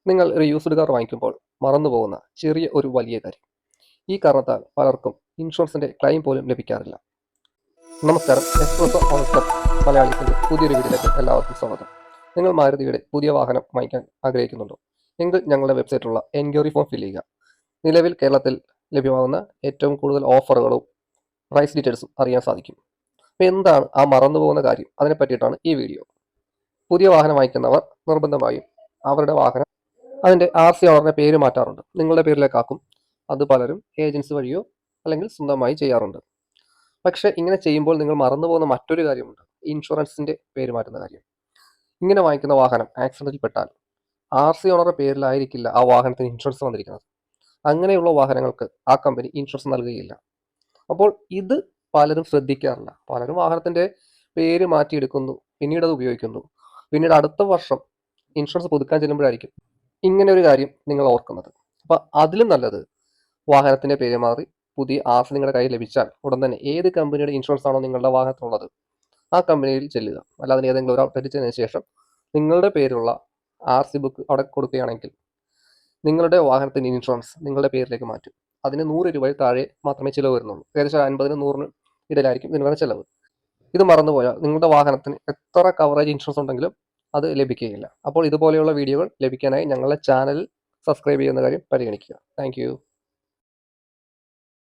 നിങ്ങൾ ഒരു used car വാങ്ങിക്കുമ്പോൾ മറന്നുപോകുന്ന ചെറിയ ഒരു വലിയ കാര്യം. ഈ കാരണത്താൽ പലർക്കും ഇൻഷുറൻസിന്റെ ക്ലെയിം പോലും ലഭിക്കാറില്ല. നമസ്കാരം, എക്സ്പ്രസോ ഓണർ മലയാളീസിന്റെ പുതിയൊരു വീഡിയോയിലേക്ക് എല്ലാവർക്കും സ്വാഗതം. നിങ്ങൾ മാരുതിയുടെ പുതിയ വാഹനം വാങ്ങിക്കാൻ ആഗ്രഹിക്കുന്നുണ്ടോ? എങ്കിൽ ഞങ്ങളുടെ വെബ്സൈറ്റിലുള്ള എൻക്വയറി ഫോം ഫിൽ ചെയ്യുക. നിലവിൽ കേരളത്തിൽ ലഭ്യമാകുന്ന ഏറ്റവും കൂടുതൽ ഓഫറുകളും പ്രൈസ് ഡീറ്റെയിൽസും അറിയാൻ സാധിക്കും. അപ്പോൾ എന്താണ് ആ മറന്നുപോകുന്ന കാര്യം? അതിനെ പറ്റിയിട്ടാണ് ഈ വീഡിയോ. പുതിയ വാഹനം വാങ്ങിക്കുന്നവർ നിർബന്ധമായും അവരുടെ വാഹനം അതിൻ്റെ RC ഓണറിൻ്റെ പേര് മാറ്റാറുണ്ട്. നിങ്ങളുടെ പേരിലേക്കാക്കും. അത് പലരും ഏജൻസി വഴിയോ അല്ലെങ്കിൽ സ്വന്തമായി ചെയ്യാറുണ്ട്. പക്ഷേ ഇങ്ങനെ ചെയ്യുമ്പോൾ നിങ്ങൾ മറന്നുപോകുന്ന മറ്റൊരു കാര്യമുണ്ട്. ഇൻഷുറൻസിൻ്റെ പേര് മാറ്റുന്ന കാര്യം. ഇങ്ങനെ വാങ്ങിക്കുന്ന വാഹനം ആക്സിഡൻറ്റിൽ പെട്ടാൽ RC ഓണറുടെ പേരിലായിരിക്കില്ല ആ വാഹനത്തിന് ഇൻഷുറൻസ് വന്നിരിക്കുന്നത്. അങ്ങനെയുള്ള വാഹനങ്ങൾക്ക് ആ കമ്പനി ഇൻഷുറൻസ് നൽകുകയില്ല. അപ്പോൾ ഇത് പലരും ശ്രദ്ധിക്കാറില്ല. പലരും വാഹനത്തിൻ്റെ പേര് മാറ്റിയെടുക്കുന്നു, പിന്നീട് അത് ഉപയോഗിക്കുന്നു. പിന്നീട് അടുത്ത വർഷം ഇൻഷുറൻസ് പുതുക്കാൻ ചെല്ലുമ്പോഴായിരിക്കും ഇങ്ങനെ ഒരു കാര്യം നിങ്ങൾ ഓർക്കുന്നത്. അപ്പോൾ അതിലും നല്ലത് വാഹനത്തിൻ്റെ പേര് മാറി പുതിയ RC നിങ്ങളുടെ കയ്യിൽ ലഭിച്ചാൽ ഉടൻ തന്നെ ഏത് കമ്പനിയുടെ ഇൻഷുറൻസ് ആണോ നിങ്ങളുടെ വാഹനത്തിനുള്ളത് ആ കമ്പനിയിൽ ചെല്ലുക. അല്ലാതെ ഏതെങ്കിലും ഒരു ഔട്ട്ലെറ്റിൽ ചെന്നതിന് ശേഷം നിങ്ങളുടെ പേരുള്ള RC ബുക്ക് അവിടെ കൊടുക്കുകയാണെങ്കിൽ നിങ്ങളുടെ വാഹനത്തിൻ്റെ ഇൻഷുറൻസ് നിങ്ങളുടെ പേരിലേക്ക് മാറ്റും. അതിന് 100 രൂപയിൽ താഴെ മാത്രമേ ചിലവ് വരുന്നുള്ളൂ. ഏകദേശം 50-നും 100-നും ഇടയിലായിരിക്കും നിങ്ങളുടെ ചിലവ്. ഇത് മറന്നുപോയാൽ നിങ്ങളുടെ വാഹനത്തിന് എത്ര കവറേജ് ഇൻഷുറൻസ് ഉണ്ടെങ്കിലും അത് ലഭിക്കുകയില്ല. അപ്പോൾ ഇതുപോലെയുള്ള വീഡിയോകൾ ലഭിക്കാനായി ഞങ്ങളുടെ ചാനൽ സബ്സ്ക്രൈബ് ചെയ്യുന്ന കാര്യം പരിഗണിക്കുക. താങ്ക്